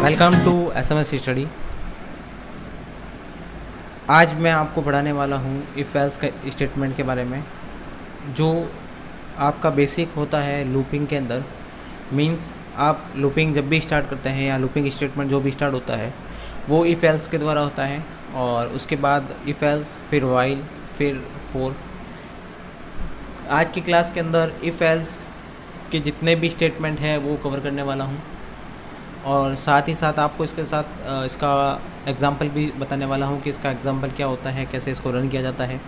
Welcome to SMS study. आज मैं आपको पढ़ाने वाला हूँ इफ़ एल्स का स्टेटमेंट के बारे में, जो आपका बेसिक होता है लूपिंग के अंदर। मींस आप लूपिंग जब भी स्टार्ट करते हैं या लूपिंग स्टेटमेंट जो भी स्टार्ट होता है वो इफ़ एल्स के द्वारा होता है, और उसके बाद इफ़ एल्स, फिर वाइल, फिर फोर। आज की क्लास के अंदर इफ़ एल्स के जितने भी स्टेटमेंट हैं वो कवर करने वाला हूँ, और साथ ही साथ आपको इसके साथ इसका एग्ज़ाम्पल भी बताने वाला हूँ कि इसका एग्ज़ाम्पल क्या होता है, कैसे इसको रन किया जाता है।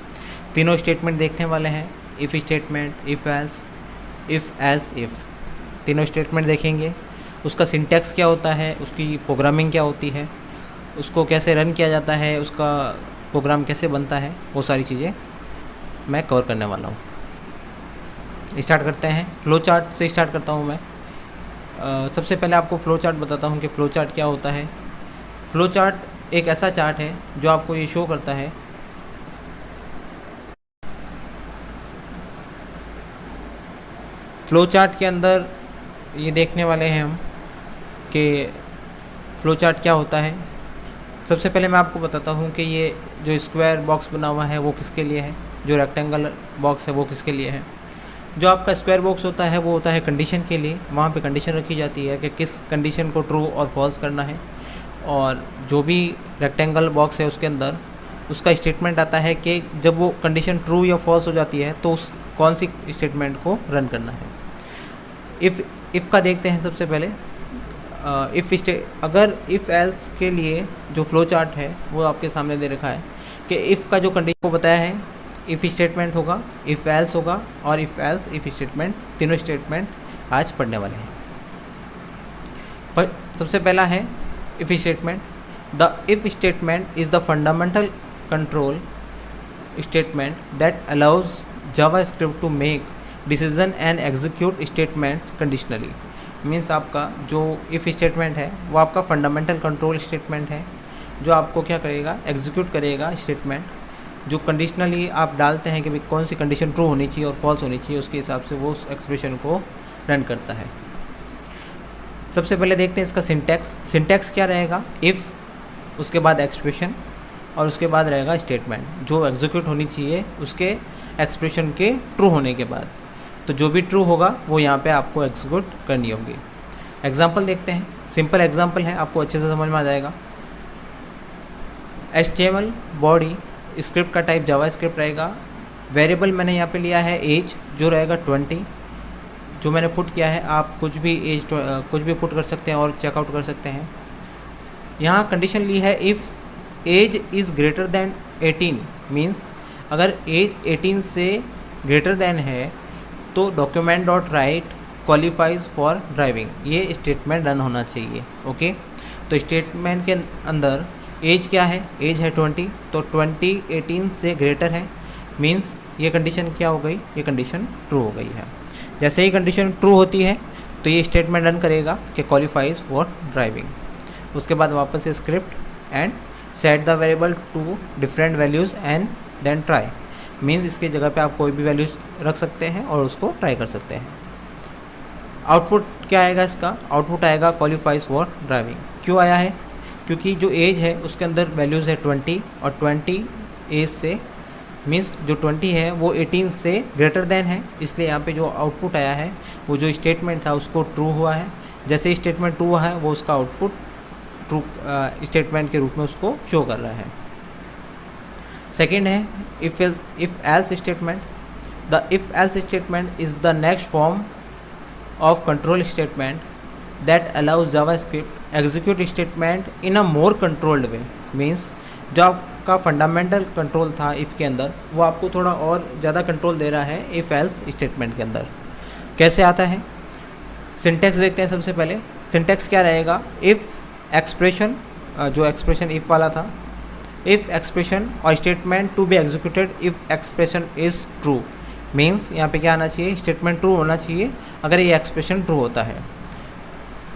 तीनों स्टेटमेंट देखने वाले हैं, if statement, if else if, तीनों स्टेटमेंट देखेंगे। उसका सिंटैक्स क्या होता है, उसकी प्रोग्रामिंग क्या होती है, उसको कैसे रन किया जाता है, उसका प्रोग्राम कैसे बनता है, वो सारी चीज़ें मैं कवर करने वाला हूँ। स्टार्ट करते हैं। फ्लो चार्ट से स्टार्ट करता हूँ मैं। सबसे पहले आपको फ़्लो चार्ट बताता हूँ कि फ़्लो चार्ट क्या होता है। फ़्लो चार्ट एक ऐसा चार्ट है जो आपको ये शो करता है फ़्लो चार्ट के अंदर ये देखने वाले हैं हम कि फ़्लो चार्ट क्या होता है। सबसे पहले मैं आपको बताता हूँ कि ये जो स्क्वायर बॉक्स बना हुआ है वो किसके लिए है, जो रेक्टेंगल बॉक्स है वो किसके लिए है। जो आपका स्क्वायर बॉक्स होता है वो होता है कंडीशन के लिए, वहाँ पे कंडीशन रखी जाती है कि किस कंडीशन को ट्रू और फॉल्स करना है। और जो भी रेक्टेंगल बॉक्स है उसके अंदर उसका स्टेटमेंट आता है कि जब वो कंडीशन ट्रू या फॉल्स हो जाती है तो उस कौन सी स्टेटमेंट को रन करना है। इफ़ का देखते हैं सबसे पहले। अगर इफ़ एल्स के लिए जो फ्लो चार्ट है वो आपके सामने दे रखा है कि इफ़ का जो कंडीशन को बताया है, इफ़ स्टेटमेंट होगा, इफ़ एल्स होगा और इफ़ एल्स इफ़ स्टेटमेंट, तीनों स्टेटमेंट आज पढ़ने वाले हैं। पर सबसे पहला है if statement. The if statement is the fundamental control statement that allows JavaScript to make decision and execute statements conditionally. Means आपका जो इफ़ स्टेटमेंट है वो आपका फंडामेंटल कंट्रोल स्टेटमेंट है, जो आपको क्या करेगा, एग्जीक्यूट करेगा स्टेटमेंट जो कंडीशनली आप डालते हैं कि भाई कौन सी कंडीशन ट्रू होनी चाहिए और फॉल्स होनी चाहिए, उसके हिसाब से वो उस एक्सप्रेशन को रन करता है। सबसे पहले देखते हैं इसका सिंटैक्स। सिंटैक्स क्या रहेगा, इफ़, उसके बाद एक्सप्रेशन और उसके बाद रहेगा स्टेटमेंट जो एग्जीक्यूट होनी चाहिए उसके एक्सप्रेशन के ट्रू होने के बाद। तो जो भी ट्रू होगा वो यहाँ पे आपको एग्जीक्यूट करनी होगी। एग्जाम्पल देखते हैं, सिंपल एग्जाम्पल है, आपको अच्छे से समझ में आ जाएगा। HTML बॉडी स्क्रिप्ट का टाइप जावा स्क्रिप्ट रहेगा। वेरिएबल मैंने यहाँ पे लिया है एज, जो रहेगा 20, जो मैंने पुट किया है। आप कुछ भी एज कुछ भी पुट कर सकते हैं और चेकआउट कर सकते हैं। यहाँ कंडीशन ली है if age is greater than 18, means अगर एज 18 से ग्रेटर दैन है तो document dot write qualifies for driving, ये स्टेटमेंट रन होना चाहिए। ओके, तो स्टेटमेंट के अंदर एज क्या है, एज है 20, तो 20 18 से ग्रेटर है, मींस ये कंडीशन क्या हो गई, ये कंडीशन ट्रू हो गई है। जैसे ही कंडीशन ट्रू होती है तो ये स्टेटमेंट रन करेगा कि क्वालिफाइज फॉर ड्राइविंग। उसके बाद वापस से script and set the variable to different values and then try, means इसकी जगह पे आप कोई भी वैल्यूज़ रख सकते हैं और उसको ट्राई कर सकते हैं। आउटपुट क्या आएगा इसका, आउटपुट आएगा क्वालिफाइज फॉर ड्राइविंग। क्यों आया है, क्योंकि जो एज है उसके अंदर वैल्यूज़ है 20 और 20 एज से, मीन्स जो 20 है वो 18 से ग्रेटर देन है, इसलिए यहाँ पे जो आउटपुट आया है वो जो स्टेटमेंट था उसको ट्रू हुआ है। जैसे ही स्टेटमेंट ट्रू हुआ है वो उसका आउटपुट ट्रू स्टेटमेंट के रूप में उसको शो कर रहा है। सेकेंड है if else statement. The if else statement is the next form of control statement that allows JavaScript execute statement in a more controlled way. Means जो आपका फंडामेंटल कंट्रोल था इफ़ के अंदर वो आपको थोड़ा और ज़्यादा कंट्रोल दे रहा है इफ़ एल्स स्टेटमेंट के अंदर। कैसे आता है, सिंटैक्स देखते हैं सबसे पहले। सिंटैक्स क्या रहेगा, इफ़ एक्सप्रेशन, जो एक्सप्रेशन इफ़ वाला था, इफ़ एक्सप्रेशन और statement to be executed if expression is true. Means यहाँ पे क्या आना चाहिए, स्टेटमेंट ट्रू होना चाहिए अगर ये एक्सप्रेशन ट्रू होता है।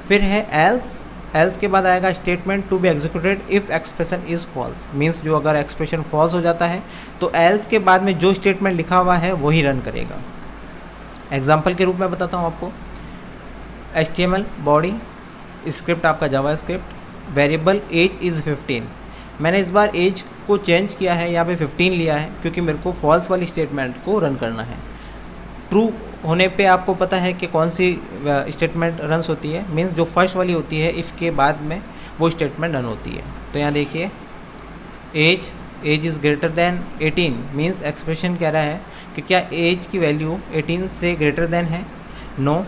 फिर है एल्स, एल्स के बाद आएगा statement to be executed if expression is false. Means जो अगर एक्सप्रेशन फॉल्स हो जाता है तो एल्स के बाद में जो स्टेटमेंट लिखा हुआ है वही रन करेगा। एग्जाम्पल के रूप में बताता हूँ आपको। HTML बॉडी स्क्रिप्ट आपका जावा स्क्रिप्ट, वेरिएबल एज इज़ 15। मैंने इस बार एज को चेंज किया है, यहाँ पे 15 लिया है क्योंकि मेरे को फॉल्स वाली स्टेटमेंट को रन करना है। ट्रू होने पे आपको पता है कि कौन सी स्टेटमेंट रन्स होती है, मीन्स जो फर्स्ट वाली होती है इफ़ के बाद में वो स्टेटमेंट रन होती है। तो यहाँ देखिए age is greater than 18 means expression कह रहा है कि क्या एज की वैल्यू 18 से ग्रेटर दैन है, नो।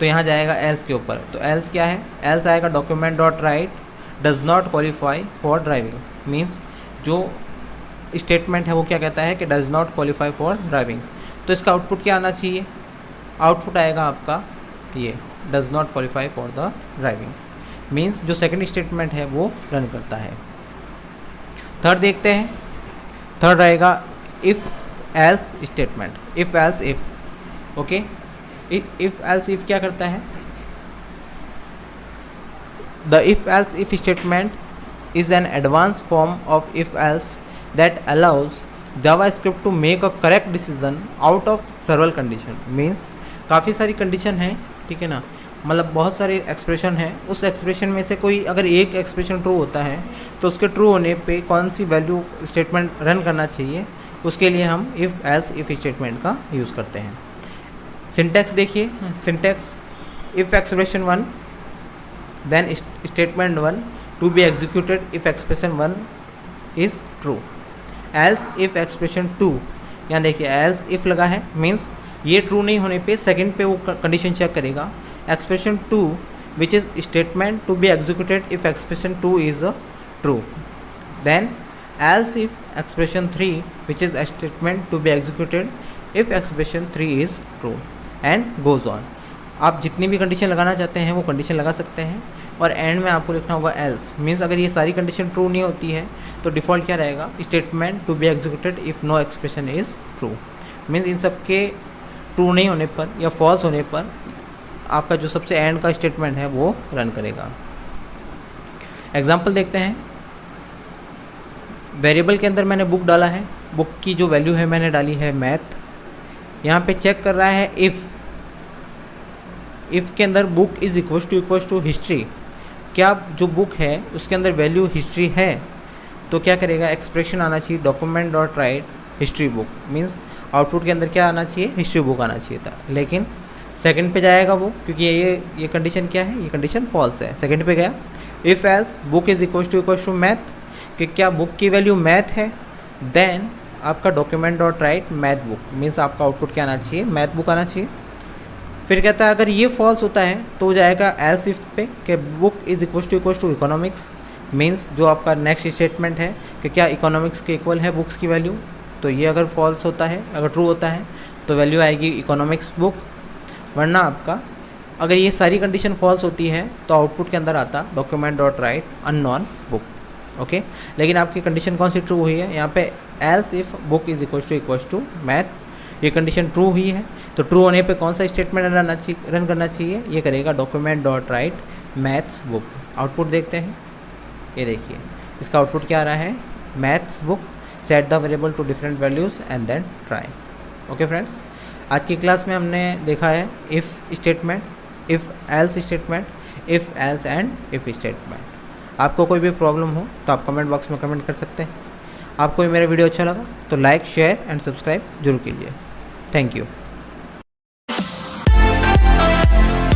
तो यहाँ जाएगा एल्स के ऊपर। तो एल्स क्या है, एल्स आएगा document dot right does not qualify for driving, means जो स्टेटमेंट है वो क्या कहता है कि does not qualify for driving. तो इसका आउटपुट क्या आना चाहिए, आउटपुट आएगा आपका ये does not qualify for the driving, means जो सेकंड स्टेटमेंट है वो रन करता है। थर्ड देखते हैं, थर्ड रहेगा if else statement, if else if. Okay, if else if क्या करता है, the if else if statement is an advanced form of if else that allows JavaScript to make a correct decision out of several condition। Means काफ़ी सारी condition हैं, ठीक है ना, मतलब बहुत सारे एक्सप्रेशन हैं, उस एक्सप्रेशन में से कोई अगर एक एक्सप्रेशन ट्रू होता है तो उसके ट्रू होने पे कौन सी वैल्यू स्टेटमेंट रन करना चाहिए, उसके लिए हम इफ़ एल्स इफ़ स्टेटमेंट का यूज़ करते हैं। सिंटैक्स देखिए, syntax if expression 1 then statement 1 to be executed if expression 1 is true, else if expression 2, यहाँ देखिए else if लगा है मीन्स ये ट्रू नहीं होने पे सेकंड पे वो कंडीशन चेक करेगा। Expression 2 which is statement to be executed if expression 2 is true, then else if expression 3 which is a statement to be executed if expression 3 is true and goes on। आप जितनी भी condition लगाना चाहते हैं वो condition लगा सकते हैं और एंड में आपको लिखना होगा एल्स, मीन्स अगर ये सारी कंडीशन ट्रू नहीं होती है तो डिफ़ॉल्ट क्या रहेगा, statement to be executed if no expression is true, means इन सब के ट्रू नहीं होने पर या फॉल्स होने पर आपका जो सबसे एंड का स्टेटमेंट है वो रन करेगा। एग्जाम्पल देखते हैं, वेरिएबल के अंदर मैंने बुक डाला है, बुक की जो वैल्यू है मैंने डाली है मैथ। यहाँ पे चेक कर रहा है इफ़ के अंदर book is equals to history, क्या जो बुक है उसके अंदर वैल्यू हिस्ट्री है तो क्या करेगा, एक्सप्रेशन आना चाहिए document dot right history book, means output के अंदर क्या आना चाहिए, हिस्ट्री बुक आना चाहिए था। लेकिन सेकंड पे जाएगा वो, क्योंकि ये कंडीशन क्या है, ये कंडीशन फॉल्स है। सेकंड पे गया if else book is equals to math, कि क्या बुक की वैल्यू मैथ है, देन आपका document dot write math book, means आपका आउटपुट क्या आना चाहिए, मैथ बुक आना चाहिए। फिर कहता है अगर ये फॉल्स होता है तो जाएगा एल्स इफ पे कि book is equals to economics, means जो आपका नेक्स्ट स्टेटमेंट है कि क्या इकोनॉमिक्स के इक्वल है बुक्स की वैल्यू। तो ये अगर फॉल्स होता है, अगर ट्रू होता है तो वैल्यू आएगी इकोनॉमिक्स बुक, वरना आपका अगर ये सारी कंडीशन फॉल्स होती है तो आउटपुट के अंदर आता document dot right unknown book. Okay, लेकिन आपकी कंडीशन कौन सी ट्रू हुई है, यहाँ पे else if book is equals to math, ये कंडीशन ट्रू हुई है। तो ट्रू होने पे कौन सा स्टेटमेंट रन करना चाहिए, ये करेगा document dot right maths book. Output देखते हैं, ये देखिए इसका आउटपुट क्या आ रहा है, maths book, set the variable to different values and then try. Okay friends, आज की क्लास में हमने देखा है if statement, if else statement, if else and if statement. आपको कोई भी प्रॉब्लम हो तो आप कमेंट बॉक्स में कमेंट कर सकते हैं। आपको मेरा वीडियो अच्छा लगा तो लाइक शेयर एंड सब्सक्राइब जरूर कीजिए। Thank you.